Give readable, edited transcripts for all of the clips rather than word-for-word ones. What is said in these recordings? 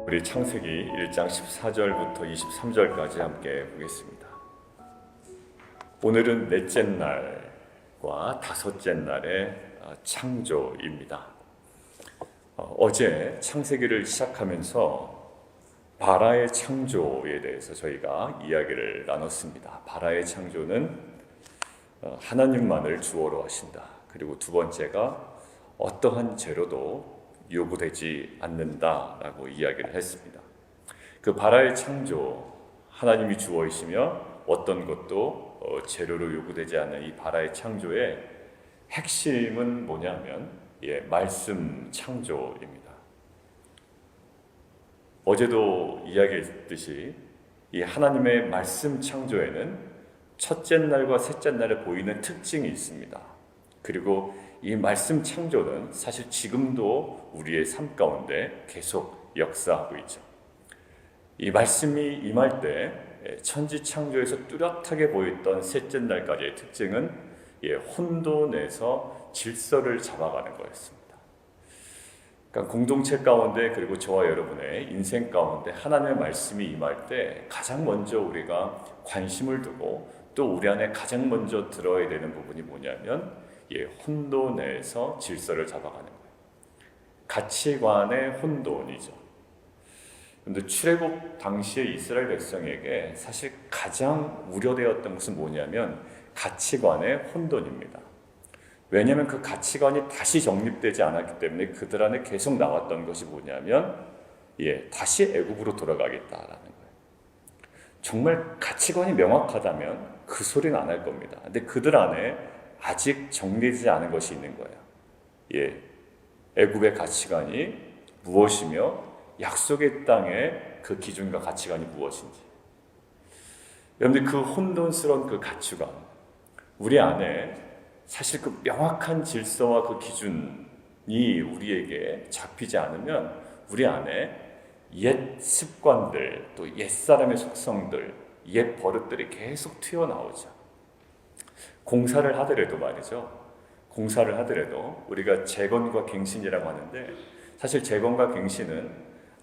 우리 창세기 1장 14절부터 23절까지 함께 보겠습니다. 오늘은 넷째 날과 다섯째 날의 창조입니다. 어제 창세기를 시작하면서 바라의 창조에 대해서 저희가 이야기를 나눴습니다. 바라의 창조는 하나님만을 주어로 하신다. 그리고 두 번째가 어떠한 재료도 요구되지 않는다라고 이야기를 했습니다. 그 바라의 창조, 하나님이 주어이시며 어떤 것도 재료로 요구되지 않는 이 바라의 창조의 핵심은 뭐냐면 말씀 창조입니다. 어제도 이야기했듯이 이 하나님의 말씀 창조에는 첫째 날과 셋째 날에 보이는 특징이 있습니다. 그리고 이 말씀 창조는 사실 지금도 우리의 삶 가운데 계속 역사하고 있죠. 이 말씀이 임할 때 천지 창조에서 뚜렷하게 보였던 셋째 날까지의 특징은 혼돈에서 질서를 잡아가는 거였습니다. 그러니까 공동체 가운데 그리고 저와 여러분의 인생 가운데 하나님의 말씀이 임할 때 가장 먼저 우리가 관심을 두고 또 우리 안에 가장 먼저 들어야 되는 부분이 뭐냐면 혼돈에서 질서를 잡아가는 거예요. 가치관의 혼돈이죠. 그런데 출애굽 당시의 이스라엘 백성에게 사실 가장 우려되었던 것은 뭐냐면 가치관의 혼돈입니다. 왜냐하면 그 가치관이 다시 정립되지 않았기 때문에 그들 안에 계속 나왔던 것이 뭐냐면 다시 애굽으로 돌아가겠다라는 거예요. 정말 가치관이 명확하다면 그 소리는 안 할 겁니다. 근데 그들 안에 아직 정리되지 않은 것이 있는 거예요. 애굽의 가치관이 무엇이며 약속의 땅의 그 기준과 가치관이 무엇인지. 여러분들 그 혼돈스러운 그 가치관, 우리 안에 사실 그 명확한 질서와 그 기준이 우리에게 잡히지 않으면 우리 안에 옛 습관들, 또 옛 사람의 속성들, 옛 버릇들이 계속 튀어나오죠. 공사를 하더라도 말이죠. 공사를 하더라도 우리가 재건과 갱신이라고 하는데 사실 재건과 갱신은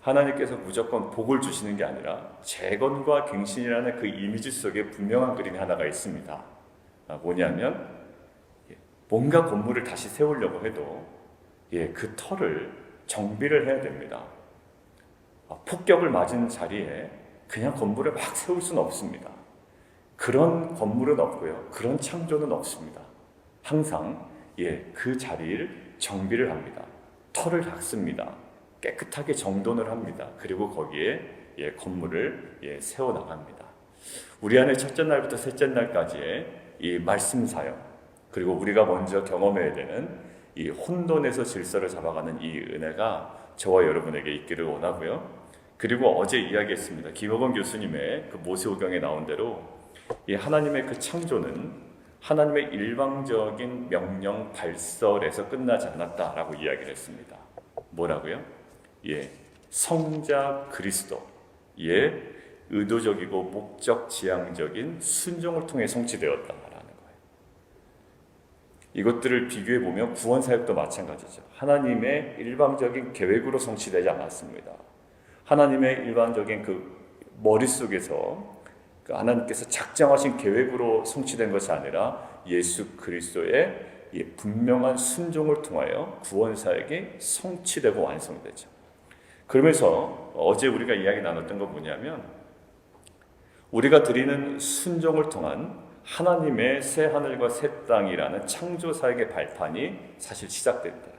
하나님께서 무조건 복을 주시는 게 아니라 재건과 갱신이라는 그 이미지 속에 분명한 그림이 하나가 있습니다. 뭐냐면 뭔가 건물을 다시 세우려고 해도 그 터를 정비를 해야 됩니다. 폭격을 맞은 자리에 그냥 건물을 막 세울 수는 없습니다. 그런 건물은 없고요. 그런 창조는 없습니다. 항상 그 자리를 정비를 합니다. 터를 닦습니다. 깨끗하게 정돈을 합니다. 그리고 거기에 건물을 세워나갑니다. 우리 안에 첫째 날부터 셋째 날까지의 이 말씀 사역, 그리고 우리가 먼저 경험해야 되는 이 혼돈에서 질서를 잡아가는 이 은혜가 저와 여러분에게 있기를 원하고요. 그리고 어제 이야기했습니다. 김호건 교수님의 그 모세오경에 나온 대로 이 하나님의 그 창조는 하나님의 일방적인 명령 발설에서 끝나지 않았다라고 이야기를 했습니다. 뭐라고요? 성자 그리스도의 의도적이고 목적 지향적인 순종을 통해 성취되었다라는 거예요. 이것들을 비교해 보면 구원 사역도 마찬가지죠. 하나님의 일방적인 계획으로 성취되지 않았습니다. 하나님의 일반적인 그 머릿속에서 하나님께서 작정하신 계획으로 성취된 것이 아니라 예수 그리스도의 분명한 순종을 통하여 구원 사역이 성취되고 완성되죠. 그러면서 어제 우리가 이야기 나눴던 건 뭐냐면 우리가 드리는 순종을 통한 하나님의 새 하늘과 새 땅이라는 창조 사역의 발판이 사실 시작된다.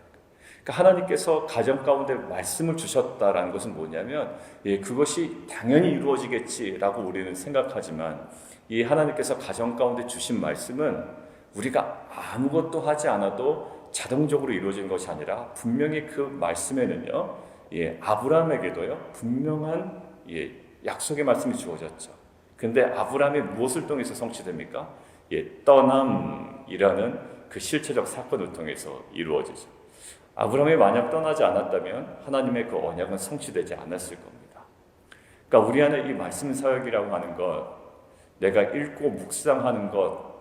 그러니까 하나님께서 가정 가운데 말씀을 주셨다라는 것은 뭐냐면 그것이 당연히 이루어지겠지라고 우리는 생각하지만 이 하나님께서 가정 가운데 주신 말씀은 우리가 아무것도 하지 않아도 자동적으로 이루어진 것이 아니라 분명히 그 말씀에는요 아브라함에게도요 분명한 약속의 말씀이 주어졌죠. 근데 아브라함이 무엇을 통해서 성취됩니까? 떠남이라는 그 실체적 사건을 통해서 이루어지죠. 아브라함이 만약 떠나지 않았다면 하나님의 그 언약은 성취되지 않았을 겁니다. 그러니까 우리 안에 이 말씀 사역이라고 하는 것, 내가 읽고 묵상하는 것,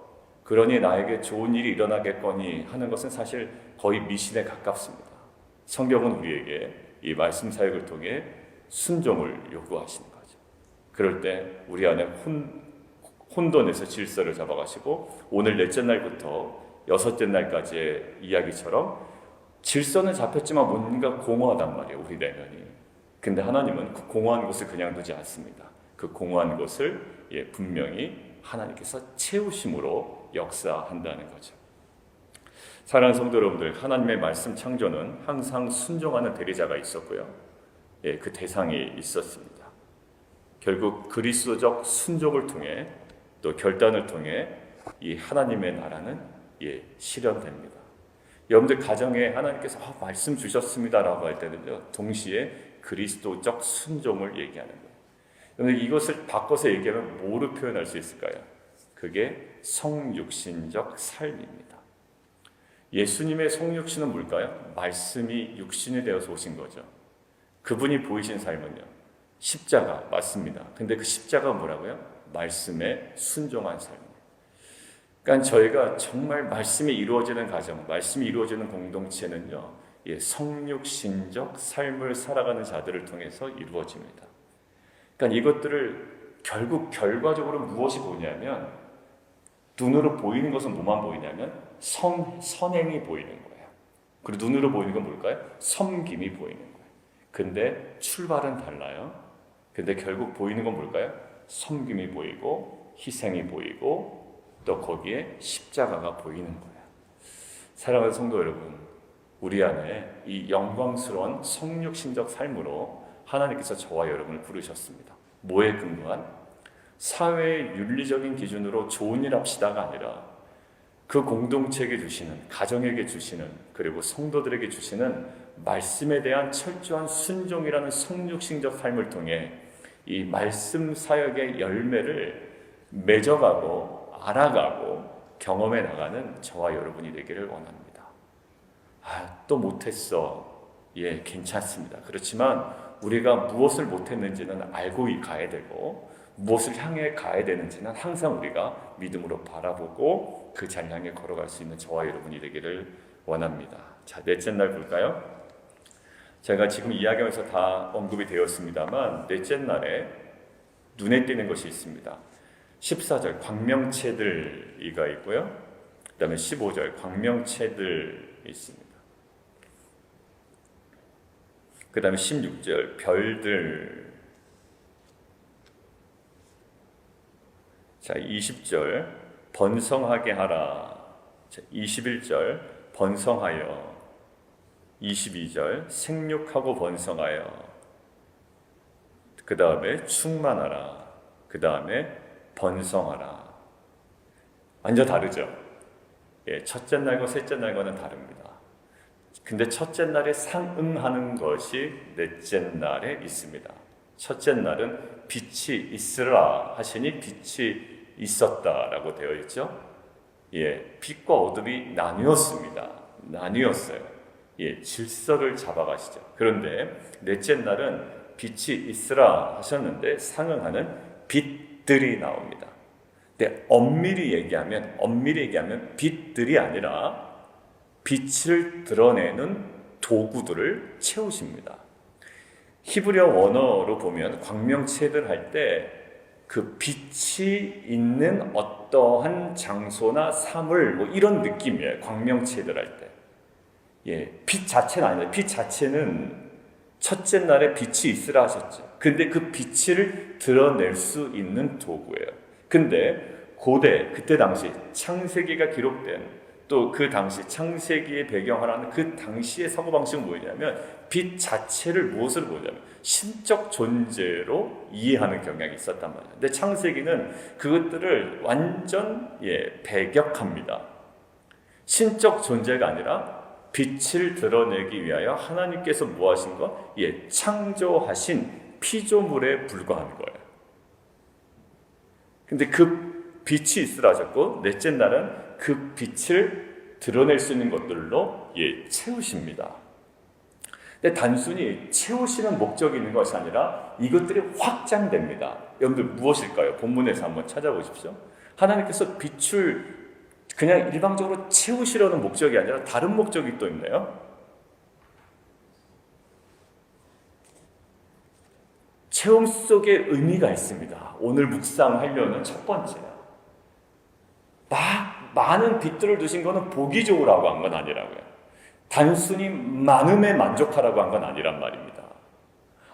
그러니 나에게 좋은 일이 일어나겠거니 하는 것은 사실 거의 미신에 가깝습니다. 성경은 우리에게 이 말씀 사역을 통해 순종을 요구하시는 거죠. 그럴 때 우리 안에 혼돈에서 질서를 잡아가시고 오늘 넷째 날부터 여섯째 날까지의 이야기처럼 질서는 잡혔지만 뭔가 공허하단 말이에요. 우리 내면이. 근데 하나님은 그 공허한 곳을 그냥 두지 않습니다. 그 공허한 곳을 분명히 하나님께서 채우심으로 역사한다는 거죠. 사랑하는 성도 여러분들, 하나님의 말씀 창조는 항상 순종하는 대리자가 있었고요. 그 대상이 있었습니다. 결국 그리스도적 순종을 통해 또 결단을 통해 이 하나님의 나라는 실현됩니다. 여러분들 가정에 하나님께서 말씀 주셨습니다라고 할 때는요, 동시에 그리스도적 순종을 얘기하는 거예요. 여러분들 이것을 바꿔서 얘기하면 뭐로 표현할 수 있을까요? 그게 성육신적 삶입니다. 예수님의 성육신은 뭘까요? 말씀이 육신이 되어서 오신 거죠. 그분이 보이신 삶은요, 십자가 맞습니다. 근데 그 십자가가 뭐라고요? 말씀에 순종한 삶입니다. 그러니까 저희가 정말 말씀이 이루어지는 가정, 말씀이 이루어지는 공동체는요, 성육신적 삶을 살아가는 자들을 통해서 이루어집니다. 그러니까 이것들을 결국 결과적으로 무엇이 보이냐면, 눈으로 보이는 것은 뭐만 보이냐면 선행이 보이는 거예요. 그리고 눈으로 보이는 건 뭘까요? 섬김이 보이는 거예요. 근데 출발은 달라요. 근데 결국 보이는 건 뭘까요? 섬김이 보이고 희생이 보이고 또 거기에 십자가가 보이는 거예요. 사랑하는 성도 여러분, 우리 안에 이 영광스러운 성육신적 삶으로 하나님께서 저와 여러분을 부르셨습니다. 뭐에 근거한? 사회의 윤리적인 기준으로 좋은 일 합시다가 아니라 그 공동체에게 주시는, 가정에게 주시는, 그리고 성도들에게 주시는 말씀에 대한 철저한 순종이라는 성육신적 삶을 통해 이 말씀 사역의 열매를 맺어가고 알아가고 경험해 나가는 저와 여러분이 되기를 원합니다. 또 못했어. 괜찮습니다. 그렇지만 우리가 무엇을 못했는지는 알고 가야 되고 무엇을 향해 가야 되는지는 항상 우리가 믿음으로 바라보고 그 자리 향해 걸어갈 수 있는 저와 여러분이 되기를 원합니다. 자, 넷째 날 볼까요? 제가 지금 이야기하면서 다 언급이 되었습니다만 넷째 날에 눈에 띄는 것이 있습니다. 14절 광명체들이가 있고요. 그 다음에 15절 광명체들 있습니다. 그 다음에 16절 별들. 자, 20절 번성하게 하라. 자, 21절 번성하여. 22절 생육하고 번성하여. 그 다음에 충만하라. 그 다음에 번성하라. 완전 다르죠? 첫째 날과 셋째 날과는 다릅니다. 근데 첫째 날에 상응하는 것이 넷째 날에 있습니다. 첫째 날은 빛이 있으라 하시니 빛이 있었다라고 되어 있죠. 빛과 어둠이 나뉘었습니다. 나뉘었어요. 질서를 잡아가시죠. 그런데 넷째 날은 빛이 있으라 하셨는데 상응하는 빛들이 나옵니다. 근데 엄밀히 얘기하면 빛들이 아니라 빛을 드러내는 도구들을 채우십니다. 히브리어 원어로 보면 광명체들 할 때 그 빛이 있는 어떠한 장소나 사물 이런 느낌이에요. 광명체들 할 때. 빛 자체는 아니에요. 빛 자체는 첫째 날에 빛이 있으라 하셨죠. 근데 그 빛을 드러낼 수 있는 도구예요. 근데 그때 당시 창세기가 기록된 또 그 당시 창세기의 배경하라는 그 당시의 사고방식은 뭐냐면 빛 자체를 무엇으로 보냐면 신적 존재로 이해하는 경향이 있었단 말이에요. 근데 창세기는 그것들을 완전 배격합니다. 신적 존재가 아니라 빛을 드러내기 위하여 하나님께서 뭐 하신 것? 창조하신 피조물에 불과한 거예요. 근데 그 빛이 있으라 하셨고 넷째 날은 그 빛을 드러낼 수 있는 것들로 채우십니다. 근데 단순히 채우시는 목적이 있는 것이 아니라 이것들이 확장됩니다. 여러분들 무엇일까요? 본문에서 한번 찾아보십시오. 하나님께서 빛을 그냥 일방적으로 채우시려는 목적이 아니라 다른 목적이 또 있네요. 체험 속에 의미가 있습니다. 오늘 묵상하려는 첫 번째야. 많은 빛들을 두신 거는 보기 좋으라고 한 건 아니라고요. 단순히 많음에 만족하라고 한 건 아니란 말입니다.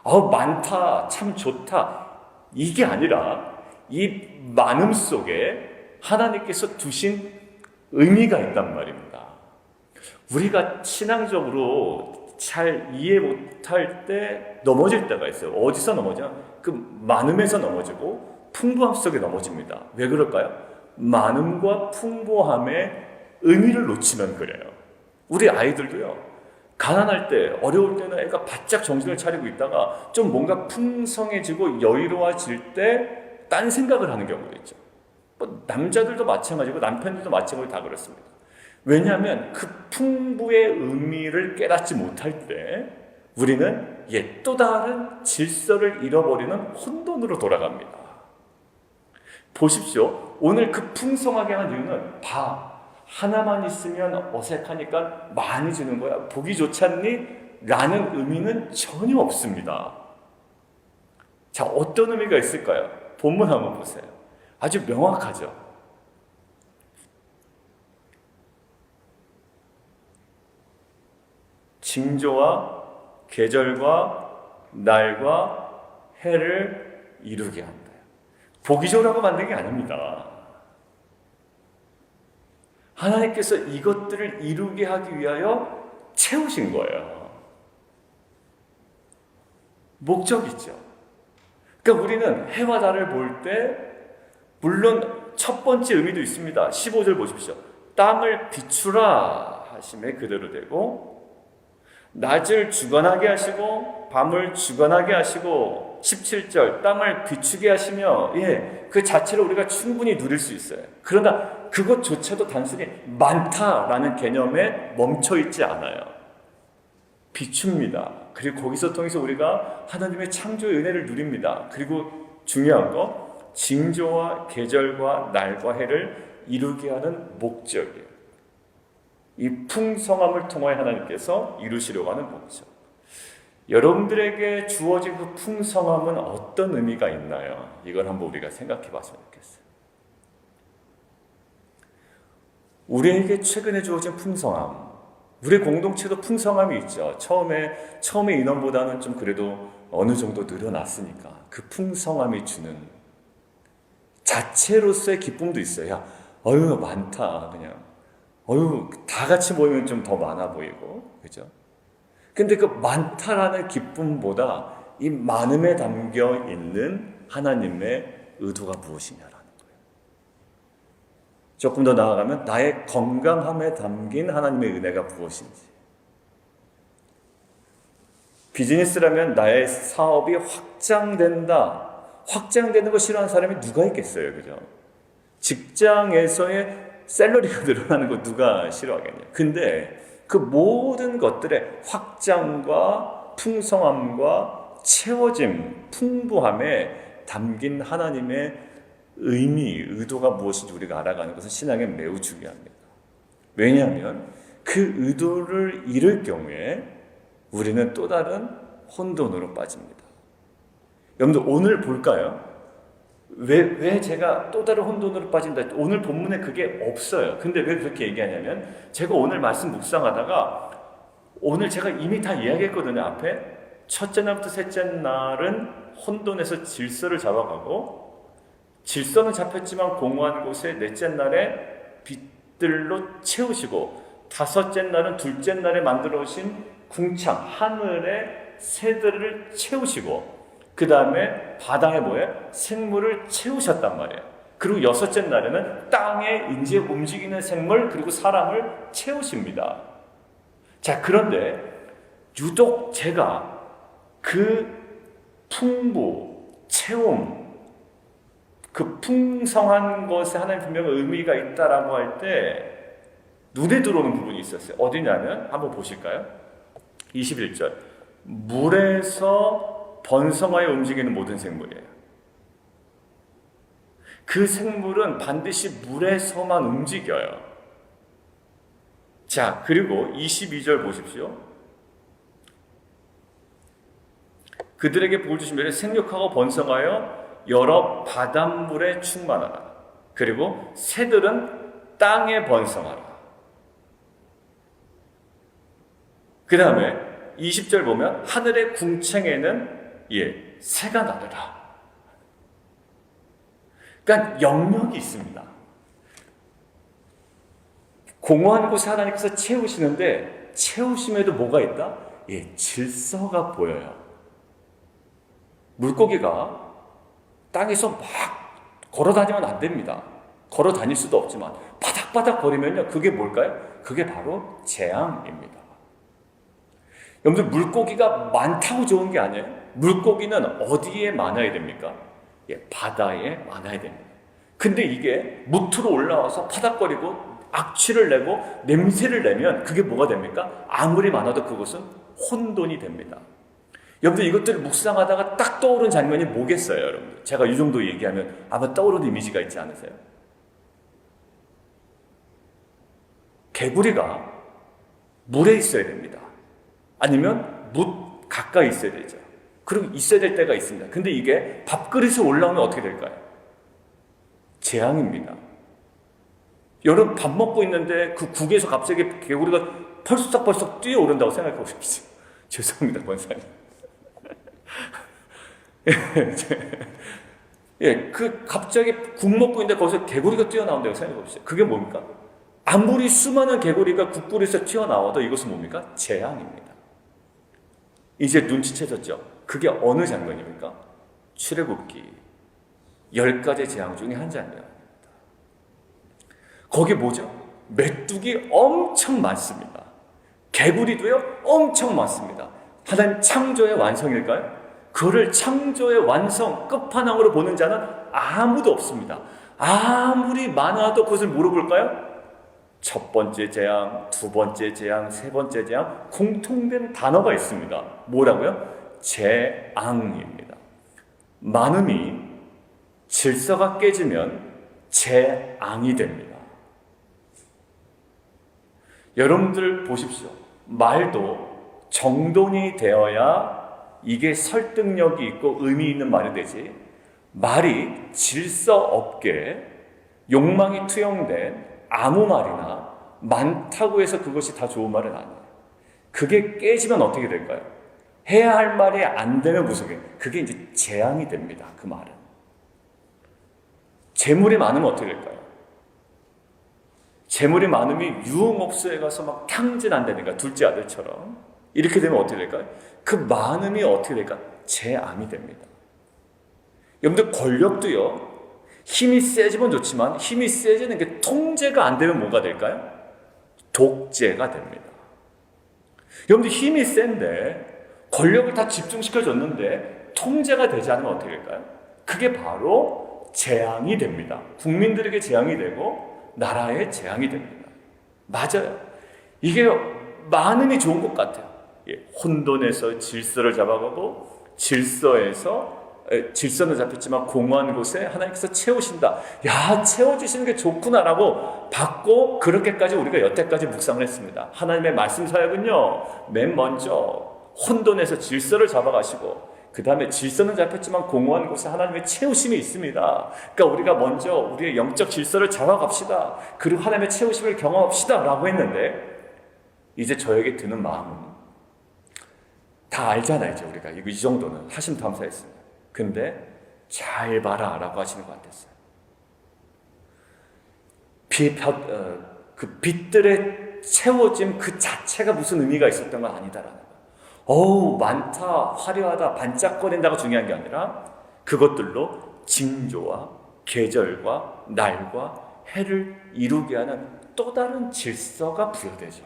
많다, 참 좋다, 이게 아니라 이 많음 속에 하나님께서 두신 의미가 있단 말입니다. 우리가 신앙적으로 잘 이해 못할 때 넘어질 때가 있어요. 어디서 넘어져? 그 많음에서 넘어지고 풍부함 속에 넘어집니다. 왜 그럴까요? 많음과 풍부함의 의미를 놓치면 그래요. 우리 아이들도요, 가난할 때, 어려울 때는 애가 바짝 정신을 차리고 있다가 좀 뭔가 풍성해지고 여유로워질 때 딴 생각을 하는 경우도 있죠. 남자들도 마찬가지고 남편들도 마찬가지고 다 그렇습니다. 왜냐하면 그 풍부의 의미를 깨닫지 못할 때 우리는 또 다른 질서를 잃어버리는 혼돈으로 돌아갑니다. 보십시오. 오늘 그 풍성하게 한 이유는 하나만 있으면 어색하니까 많이 주는 거야. 보기 좋지 않니? 라는 의미는 전혀 없습니다. 자, 어떤 의미가 있을까요? 본문 한번 보세요. 아주 명확하죠. 징조와 계절과 날과 해를 이루게 한다. 보기 좋으라고 만든 게 아닙니다. 하나님께서 이것들을 이루게 하기 위하여 채우신 거예요. 목적이죠. 그러니까 우리는 해와 달을 볼 때 물론 첫 번째 의미도 있습니다. 15절 보십시오. 땅을 비추라 하심에 그대로 되고 낮을 주관하게 하시고 밤을 주관하게 하시고 17절 땅을 비추게 하시며 그 자체로 우리가 충분히 누릴 수 있어요. 그러나 그것조차도 단순히 많다라는 개념에 멈춰있지 않아요. 비춥니다. 그리고 거기서 통해서 우리가 하나님의 창조의 은혜를 누립니다. 그리고 중요한 거, 징조와 계절과 날과 해를 이루게 하는 목적이에요. 이 풍성함을 통하여 하나님께서 이루시려고 하는 목적. 여러분들에게 주어진 그 풍성함은 어떤 의미가 있나요? 이걸 한번 우리가 생각해 봤으면 좋겠어요. 우리에게 최근에 주어진 풍성함, 우리 공동체도 풍성함이 있죠. 처음에 인원보다는 좀 그래도 어느 정도 늘어났으니까 그 풍성함이 주는 자체로서의 기쁨도 있어요. 많다, 그냥. 다 같이 모이면 좀 더 많아 보이고, 그죠? 근데 그 많다라는 기쁨보다 이 많음에 담겨 있는 하나님의 의도가 무엇이냐라는 거예요. 조금 더 나아가면 나의 건강함에 담긴 하나님의 은혜가 무엇인지. 비즈니스라면 나의 사업이 확장되는 거 싫어하는 사람이 누가 있겠어요, 그죠? 직장에서의 샐러리가 늘어나는 거 누가 싫어하겠냐. 근데 그 모든 것들의 확장과 풍성함과 채워짐, 풍부함에 담긴 하나님의 의도가 무엇인지 우리가 알아가는 것은 신앙에 매우 중요합니다. 왜냐하면 그 의도를 잃을 경우에 우리는 또 다른 혼돈으로 빠집니다. 여러분들 오늘 볼까요? 왜 제가 또 다른 혼돈으로 빠진다? 오늘 본문에 그게 없어요. 근데 왜 그렇게 얘기하냐면 제가 오늘 말씀 묵상하다가 오늘 제가 이미 다 이야기했거든요. 앞에 첫째 날부터 셋째 날은 혼돈에서 질서를 잡아가고 질서는 잡혔지만 공허한 곳에 넷째 날에 빛들로 채우시고 다섯째 날은 둘째 날에 만들어 오신 궁창 하늘의 새들을 채우시고 그 다음에 바다에 생물을 채우셨단 말이에요. 그리고 여섯째 날에는 땅에 이제 움직이는 생물 그리고 사람을 채우십니다. 자, 그런데 유독 제가 그 풍부, 채움, 그 풍성한 것에 하나님 분명히 의미가 있다라고 할 때 눈에 들어오는 부분이 있었어요. 어디냐면 한번 보실까요? 21절. 물에서 번성하여 움직이는 모든 생물이에요. 그 생물은 반드시 물에서만 움직여요. 자, 그리고 22절 보십시오. 그들에게 복을 주시며 생육하고 번성하여 여러 바닷물에 충만하라. 그리고 새들은 땅에 번성하라. 그 다음에 20절 보면 하늘의 궁창에는 새가 나르라. 그러니까 영역이 있습니다. 공허한 곳에 하나님께서 채우시는데 채우심에도 뭐가 있다? 질서가 보여요. 물고기가 땅에서 막 걸어 다니면 안 됩니다. 걸어 다닐 수도 없지만 바닥바닥 거리면요, 그게 뭘까요? 그게 바로 재앙입니다. 여러분들, 물고기가 많다고 좋은 게 아니에요. 물고기는 어디에 많아야 됩니까? 바다에 많아야 됩니다. 근데 이게 무트로 올라와서 파닥거리고 악취를 내고 냄새를 내면 그게 뭐가 됩니까? 아무리 많아도 그것은 혼돈이 됩니다. 여러분들, 이것들을 묵상하다가 딱 떠오른 장면이 뭐겠어요, 여러분들? 제가 이 정도 얘기하면 아마 떠오르는 이미지가 있지 않으세요? 개구리가 물에 있어야 됩니다. 아니면 물 가까이 있어야 되죠. 그리고 있어야 될 때가 있습니다. 근데 이게 밥그릇에 올라오면 어떻게 될까요? 재앙입니다. 여러분, 밥 먹고 있는데 그 국에서 갑자기 개구리가 펄썩펄썩 뛰어오른다고 생각해 보십시오. 죄송합니다, 권사님. 갑자기 국 먹고 있는데 거기서 개구리가 뛰어나온다고 생각해 보십시오. 그게 뭡니까? 아무리 수많은 개구리가 국불에서 튀어나와도 이것은 뭡니까? 재앙입니다. 이제 눈치채졌죠? 그게 어느 장면입니까? 출애굽기 10가지 재앙 중에 한 장면입니다. 거기 뭐죠? 메뚜기 엄청 많습니다. 개구리도요, 엄청 많습니다. 하나님 창조의 완성일까요? 그를 창조의 완성 끝판왕으로 보는 자는 아무도 없습니다. 아무리 많아도 그것을 물어볼까요? 첫 번째 재앙, 두 번째 재앙, 세 번째 재앙, 공통된 단어가 있습니다. 뭐라고요? 재앙입니다. 많음이 질서가 깨지면 재앙이 됩니다. 여러분들 보십시오. 말도 정돈이 되어야 이게 설득력이 있고 의미 있는 말이 되지, 말이 질서 없게 욕망이 투영된 아무 말이나 많다고 해서 그것이 다 좋은 말은 아니에요. 그게 깨지면 어떻게 될까요? 해야 할 말이 안 되면 무슨 게, 그게 이제 재앙이 됩니다. 그 말은. 재물이 많으면 어떻게 될까요? 재물이 많으면 유흥업소에 가서 막 탕진한다든가, 둘째 아들처럼. 이렇게 되면 어떻게 될까요? 그 많음이 어떻게 될까? 재앙이 됩니다. 여러분들, 권력도요, 힘이 세지면 좋지만 힘이 세지는 게 통제가 안 되면 뭐가 될까요? 독재가 됩니다. 여러분들, 힘이 센데 권력을 다 집중시켜줬는데 통제가 되지 않으면 어떻게 될까요? 그게 바로 재앙이 됩니다. 국민들에게 재앙이 되고 나라에 재앙이 됩니다. 맞아요. 이게 많음이 좋은 것 같아요. 혼돈에서 질서를 잡아가고, 질서는 잡혔지만 공허한 곳에 하나님께서 채우신다. 야, 채워주시는 게 좋구나라고 받고, 그렇게까지 우리가 여태까지 묵상을 했습니다. 하나님의 말씀 사역은요, 맨 먼저 혼돈에서 질서를 잡아가시고, 그 다음에 질서는 잡혔지만 공허한 곳에 하나님의 채우심이 있습니다. 그러니까 우리가 먼저 우리의 영적 질서를 잡아갑시다. 그리고 하나님의 채우심을 경험합시다 라고 했는데, 이제 저에게 드는 마음은, 다 알잖아요, 이제 우리가. 이 정도는 하심탐사했습니다. 근데 잘 봐라 라고 하시는 것 같았어요. 그 빛들의 채워짐 그 자체가 무슨 의미가 있었던 건 아니다라는 거예요. 어우, 많다, 화려하다, 반짝거린다가 중요한 게 아니라 그것들로 징조와 계절과 날과 해를 이루게 하는 또 다른 질서가 부여되죠.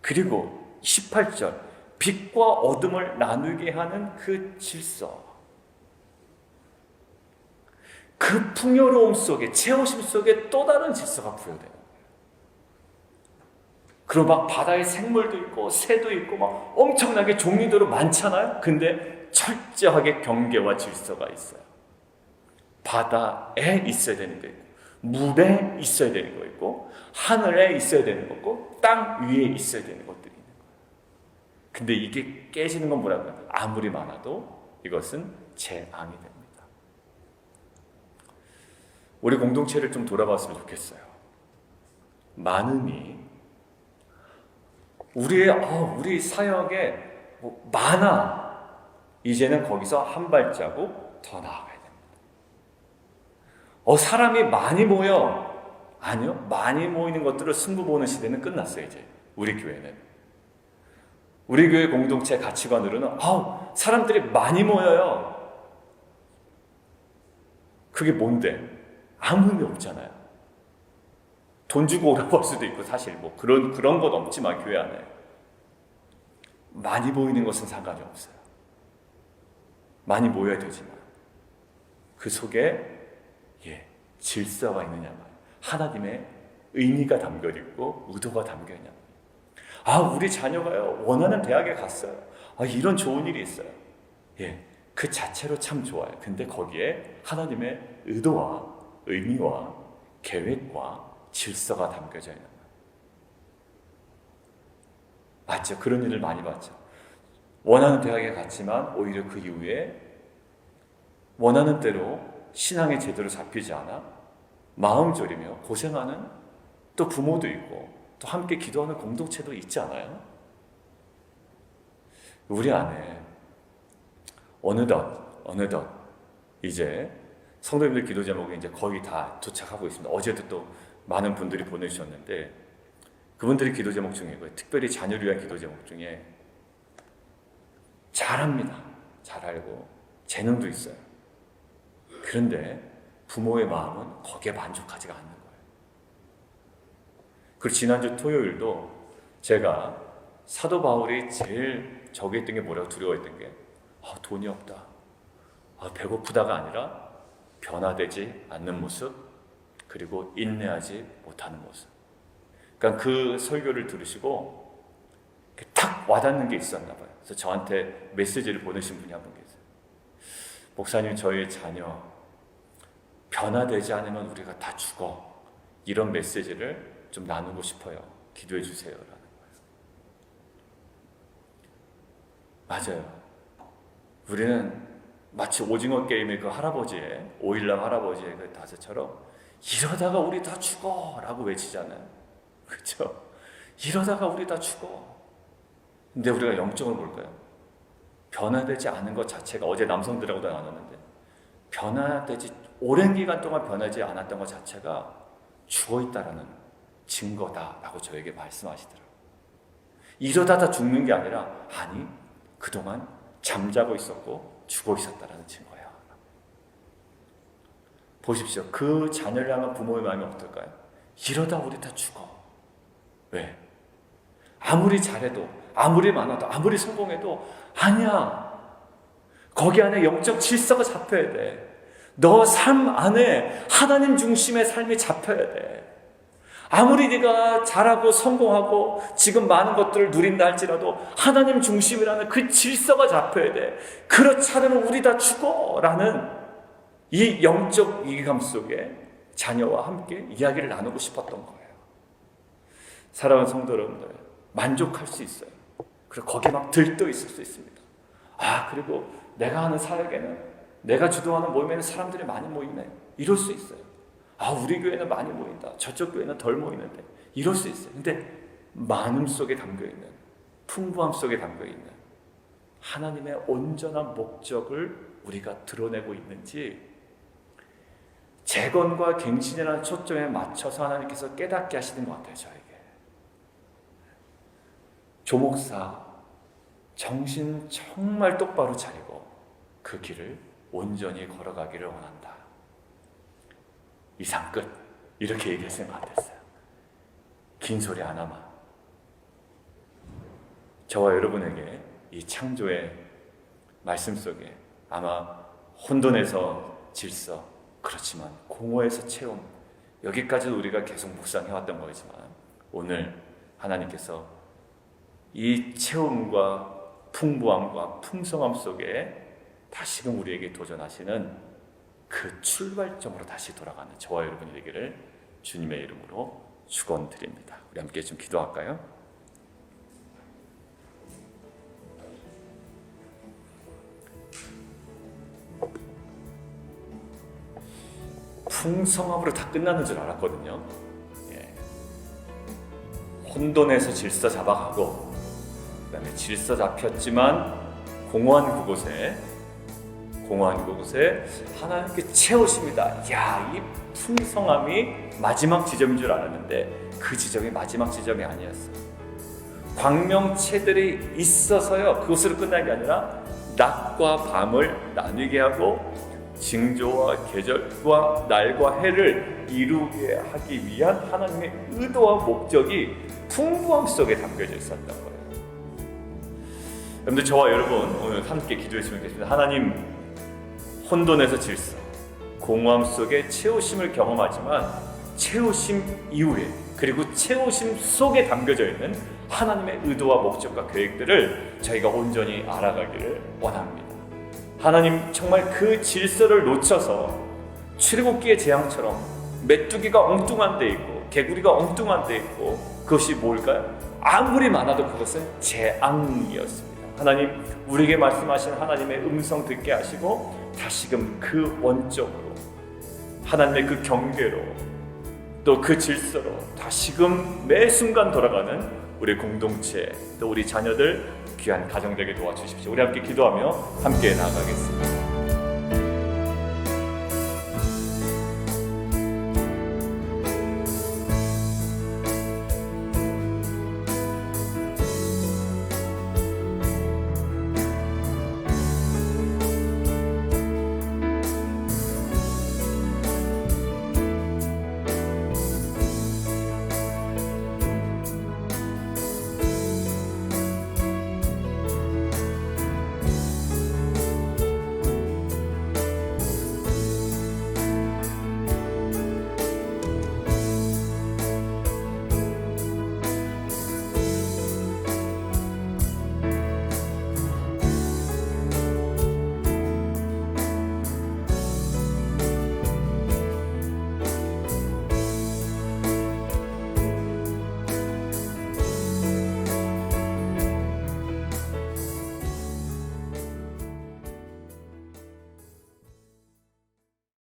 그리고 18절, 빛과 어둠을 나누게 하는 그 질서, 그 풍요로움 속에, 채우심 속에 또 다른 질서가 부여돼요. 그리고 막 바다에 생물도 있고 새도 있고 막 엄청나게 종류대로 많잖아요. 근데 철저하게 경계와 질서가 있어요. 바다에 있어야 되는 거 있고, 물에 있어야 되는 거 있고, 하늘에 있어야 되는 거고, 땅 위에 있어야 되는 것들이 있는 거예요. 근데 이게 깨지는 건 뭐라고요? 아무리 많아도 이것은 재앙이 됩니다. 우리 공동체를 좀 돌아봤으면 좋겠어요. 많음이 우리 사역에 많아. 이제는 거기서 한 발자국 더 나아가야 됩니다. 사람이 많이 모여. 아니요. 많이 모이는 것들을 승부 보는 시대는 끝났어요. 이제 우리 교회는. 우리 교회 공동체 가치관으로는 사람들이 많이 모여요. 그게 뭔데? 아무 의미 없잖아요. 돈 주고 오라고 할 수도 있고 사실 그런 건 없지만 교회 안에 많이 모이는 것은 상관이 없어요. 많이 모여야 되지만 그 속에 질서가 있느냐 말이에요. 하나님의 의미가 담겨있고 의도가 담겨있냐 말이에요. 우리 자녀가요 원하는 대학에 갔어요. 이런 좋은 일이 있어요. 그 자체로 참 좋아요. 근데 거기에 하나님의 의도와 의미와 계획과 질서가 담겨져 있는 거예요. 맞죠? 그런 일을 많이 봤죠. 원하는 대학에 갔지만 오히려 그 이후에 원하는 대로 신앙의 제대로 잡히지 않아 마음 졸이며 고생하는 또 부모도 있고 또 함께 기도하는 공동체도 있지 않아요? 우리 안에 어느덧 이제 성도님들 기도 제목이 이제 거의 다 도착하고 있습니다. 어제도 또 많은 분들이 보내주셨는데 그분들의 기도 제목 중에 특별히 자녀를 위한 기도 제목 중에 잘합니다. 잘 알고 재능도 있어요. 그런데 부모의 마음은 거기에 만족하지가 않는 거예요. 그리고 지난주 토요일도 제가 사도 바울이 제일 저기 했던 게 뭐라고 두려워했던 게 돈이 없다. 배고프다가 아니라 변화되지 않는 모습 그리고 인내하지 못하는 모습. 그러니까 그 설교를 들으시고 탁 와닿는 게 있었나 봐요. 그래서 저한테 메시지를 보내신 분이 한 분 계세요. 목사님 저희 자녀 변화되지 않으면 우리가 다 죽어. 이런 메시지를 좀 나누고 싶어요. 기도해 주세요. 라는 거예요. 맞아요. 우리는 마치 오징어 게임의 그 할아버지의 오일남 할아버지의 그 다스처럼 이러다가 우리 다 죽어 라고 외치잖아요. 그렇죠? 이러다가 우리 다 죽어. 근데 우리가 영적으로 볼까요? 변화되지 않은 것 자체가 어제 남성들하고도 나눴는데 오랜 기간 동안 변하지 않았던 것 자체가 죽어있다라는 증거다라고 저에게 말씀하시더라고요. 이러다 다 죽는 게 아니라 그동안 잠자고 있었고 죽어 있었다라는 증거야. 보십시오. 그 자녀를 향한 부모의 마음이 어떨까요? 이러다 우리 다 죽어. 왜? 아무리 잘해도 아무리 많아도 아무리 성공해도 아니야. 거기 안에 영적 질서가 잡혀야 돼. 너 삶 안에 하나님 중심의 삶이 잡혀야 돼. 아무리 네가 잘하고 성공하고 지금 많은 것들을 누린다 할지라도 하나님 중심이라는 그 질서가 잡혀야 돼. 그렇지 않으면 우리 다 죽어 라는 이 영적 위기감 속에 자녀와 함께 이야기를 나누고 싶었던 거예요. 사랑하는 성도 여러분들, 만족할 수 있어요. 그리고 거기에 막 들떠 있을 수 있습니다. 그리고 내가 하는 사역에는 내가 주도하는 모임에는 사람들이 많이 모이네. 이럴 수 있어요. 우리 교회는 많이 모인다. 저쪽 교회는 덜 모이는데. 이럴 수 있어요. 근데 많음 속에 담겨있는, 풍부함 속에 담겨있는 하나님의 온전한 목적을 우리가 드러내고 있는지 재건과 갱신이라는 초점에 맞춰서 하나님께서 깨닫게 하시는 것 같아요. 저에게. 조목사 정신 정말 똑바로 차리고 그 길을 온전히 걸어가기를 원한다. 이상 끝. 이렇게 얘기했으면 안 됐어요. 긴 소리 하나만. 저와 여러분에게 이 창조의 말씀 속에 아마 혼돈에서 질서, 그렇지만 공허에서 체험, 여기까지도 우리가 계속 묵상해왔던 거지만 오늘 하나님께서 이 체험과 풍부함과 풍성함 속에 다시금 우리에게 도전하시는 그 출발점으로 다시 돌아가는 저와 여러분이 되기를 주님의 이름으로 축원드립니다. 우리 함께 좀 기도할까요? 풍성함으로 다 끝나는 줄 알았거든요. 예. 혼돈에서 질서 잡아가고, 그다음에 질서 잡혔지만 공허한 그곳에 하나님께 채우십니다. 야, 이 풍성함이 마지막 지점인 줄 알았는데 그 지점이 마지막 지점이 아니었어요. 광명체들이 있어서요 그곳으로 끝난 게 아니라 낮과 밤을 나뉘게 하고 징조와 계절과 날과 해를 이루게 하기 위한 하나님의 의도와 목적이 풍부함 속에 담겨져 있었던 거예요. 여러분들, 저와 여러분 오늘 함께 기도했으면 좋겠습니다. 하나님, 혼돈에서 질서, 공허함 속에 채우심을 경험하지만 채우심 이후에, 그리고 채우심 속에 담겨져 있는 하나님의 의도와 목적과 계획들을 저희가 온전히 알아가기를 원합니다. 하나님, 정말 그 질서를 놓쳐서 출애굽기의 재앙처럼 메뚜기가 엉뚱한 데 있고 개구리가 엉뚱한 데 있고, 그것이 뭘까요? 아무리 많아도 그것은 재앙이었습니다. 하나님, 우리에게 말씀하신 하나님의 음성 듣게 하시고 다시금 그 원적으로, 하나님의 그 경계로, 또 그 질서로 다시금 매 순간 돌아가는 우리 공동체, 또 우리 자녀들, 귀한 가정 되게 도와주십시오. 우리 함께 기도하며 함께 나아가겠습니다.